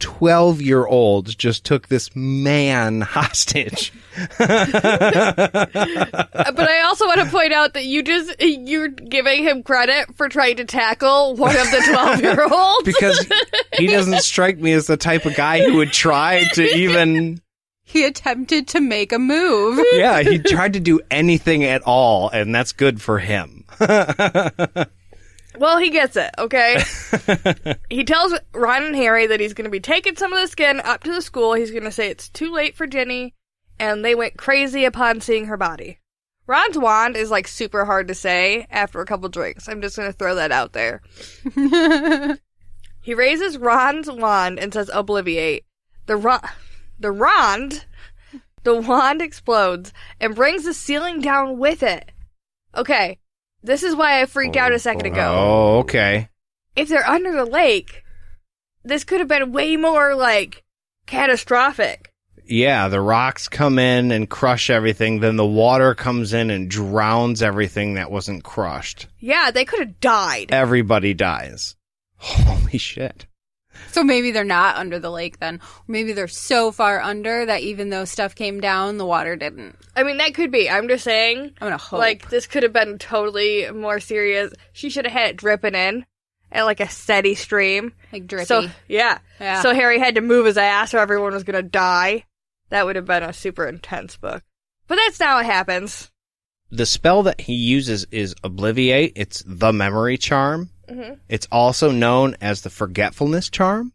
12-year-olds just took this man hostage. But I also want to point out that you're giving him credit for trying to tackle one of the 12-year-olds. Because he doesn't strike me as the type of guy who would try to even... He attempted to make a move. Yeah, he tried to do anything at all, and that's good for him. Well, he gets it, okay? He tells Ron and Harry that he's going to be taking some of the skin up to the school. He's going to say it's too late for Ginny, and they went crazy upon seeing her body. Ron's wand is, like, super hard to say after a couple drinks. I'm just going to throw that out there. He raises Ron's wand and says obliviate. The wand explodes and brings the ceiling down with it. Okay. This is why I freaked out a second ago. Oh, okay. If they're under the lake, this could have been way more, like, catastrophic. Yeah, the rocks come in and crush everything, then the water comes in and drowns everything that wasn't crushed. Yeah, they could have died. Everybody dies. Holy shit. So maybe they're not under the lake then. Maybe they're so far under that even though stuff came down, the water didn't. I mean, that could be. I'm just saying. I'm gonna hope. Like, this could have been totally more serious. She should have had it dripping in at, like, a steady stream. Like drippy. So, yeah. So Harry had to move his ass or everyone was gonna die. That would have been a super intense book. But that's not what happens. The spell that he uses is Obliviate. It's the memory charm. Mm-hmm. It's also known as the Forgetfulness charm.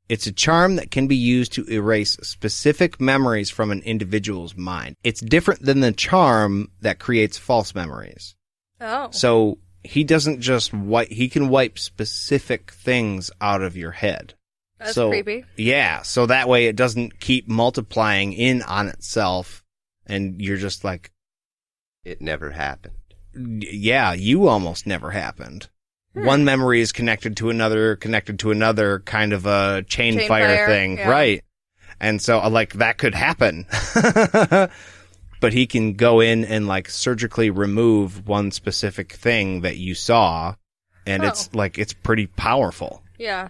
It's a charm that can be used to erase specific memories from an individual's mind. It's different than the charm that creates false memories. Oh. So he doesn't just he can wipe specific things out of your head. That's creepy. Yeah, so that way it doesn't keep multiplying in on itself, and you're just like... It never happened. Yeah, you almost never happened. One memory is connected to another, kind of a chain fire thing. Yeah. Right. And so, like, that could happen. But he can go in and, like, surgically remove one specific thing that you saw, and it's pretty powerful. Yeah.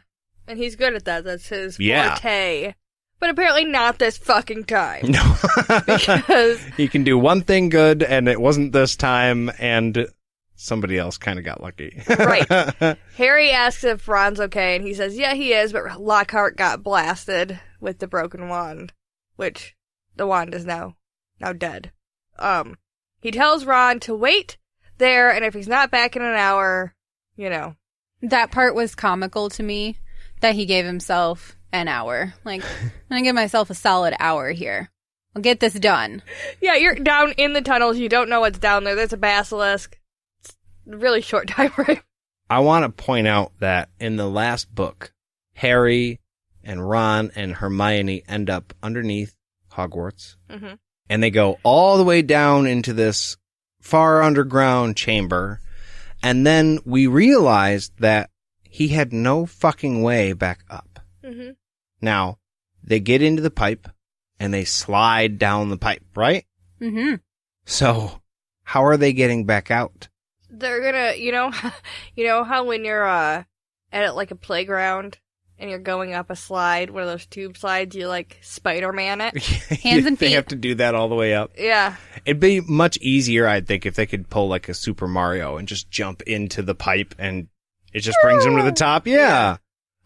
And he's good at that. That's his Yeah. forte. But apparently not this fucking time. No. Because he can do one thing good, and it wasn't this time, and somebody else kind of got lucky. Right. Harry asks if Ron's okay, and he says, yeah, he is, but Lockhart got blasted with the broken wand, which the wand is now dead. He tells Ron to wait there, and if he's not back in an hour, you know. That part was comical to me, that he gave himself an hour. Like, I'm going to give myself a solid hour here. I'll get this done. Yeah, you're down in the tunnels, you don't know what's down there, there's a basilisk. Really short time frame. I want to point out that in the last book, Harry and Ron and Hermione end up underneath Hogwarts. Mm-hmm. And they go all the way down into this far underground chamber. And then we realized that he had no fucking way back up. Mm-hmm. Now, they get into the pipe and they slide down the pipe, right? Mm-hmm. So, how are they getting back out? They're gonna, you know how when you're at like a playground and you're going up a slide, one of those tube slides, you like Spider-Man it? Hands and They feet. have to do that all the way up. Yeah. It'd be much easier, I think, if they could pull like a Super Mario and just jump into the pipe and it just brings them to the top. Yeah.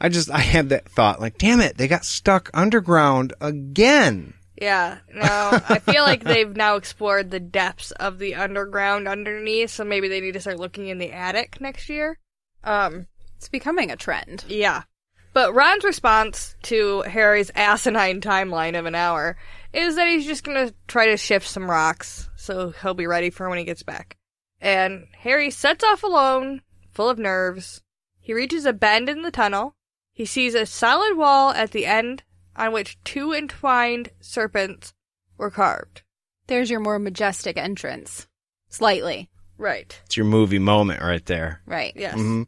I had that thought, like, damn it, they got stuck underground again. Yeah, no, I feel like they've now explored the depths of the underground underneath, so maybe they need to start looking in the attic next year. It's becoming a trend. Yeah. But Ron's response to Harry's asinine timeline of an hour is that he's just gonna try to shift some rocks, so he'll be ready for when he gets back. And Harry sets off alone, full of nerves. He reaches a bend in the tunnel. He sees a solid wall at the end on which two entwined serpents were carved. There's your more majestic entrance. Slightly. Right. It's your movie moment right there. Right. Yes. Mm-hmm.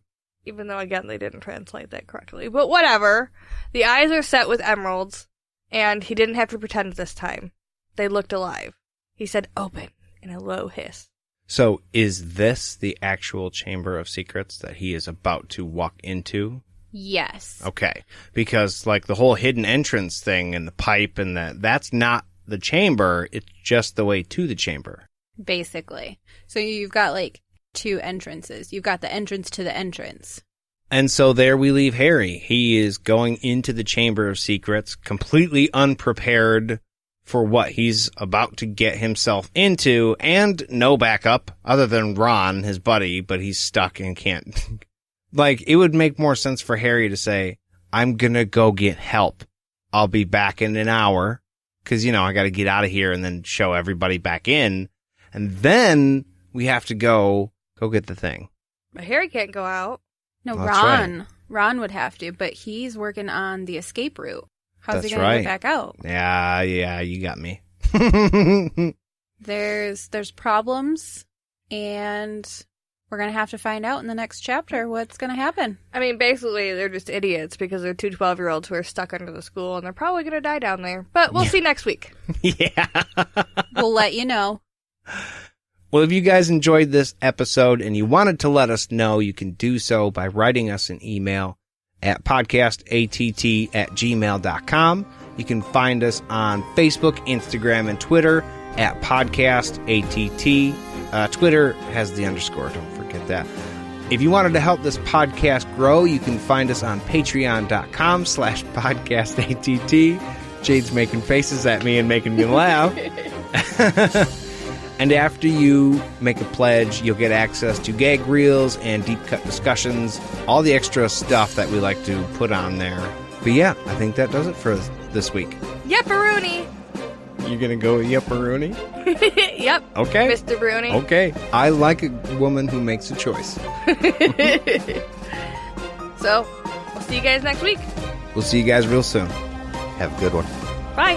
Even though, again, they didn't translate that correctly. But whatever. The eyes are set with emeralds, and he didn't have to pretend this time. They looked alive. He said, open, in a low hiss. So is this the actual Chamber of Secrets that he is about to walk into? Yes. Okay. Because, like, the whole hidden entrance thing and the pipe and that's not the chamber. It's just the way to the chamber. Basically. So you've got, like, 2 entrances. You've got the entrance to the entrance. And so there we leave Harry. He is going into the Chamber of Secrets, completely unprepared for what he's about to get himself into, and no backup other than Ron, his buddy, but he's stuck and can't. Like, it would make more sense for Harry to say, I'm gonna go get help. I'll be back in an hour, because, you know, I gotta get out of here and then show everybody back in, and then we have to go get the thing. But Harry can't go out. No, Well, that's Ron. right. Ron would have to, but he's working on the escape route. How's he That's going to right. get back out? Yeah, you got me. There's problems, and we're going to have to find out in the next chapter what's going to happen. I mean, basically, they're just idiots because they're 2 12-year-olds who are stuck under the school, and they're probably going to die down there. But we'll see next week. Yeah. We'll let you know. Well, if you guys enjoyed this episode and you wanted to let us know, you can do so by writing us an email at podcastatt@gmail.com. You can find us on Facebook, Instagram, and Twitter at podcastatt. Twitter has the underscore. Don't forget that. If you wanted to help this podcast grow, you can find us on patreon.com/podcastatt. Jade's making faces at me and making me laugh. And after you make a pledge, you'll get access to gag reels and deep cut discussions, all the extra stuff that we like to put on there. But yeah, I think that does it for this week. Yep-a-rooney. You're going to go with Yep-a-rooney? Yep. Okay. Mr. Rooney. Okay. I like a woman who makes a choice. So, we'll see you guys next week. We'll see you guys real soon. Have a good one. Bye.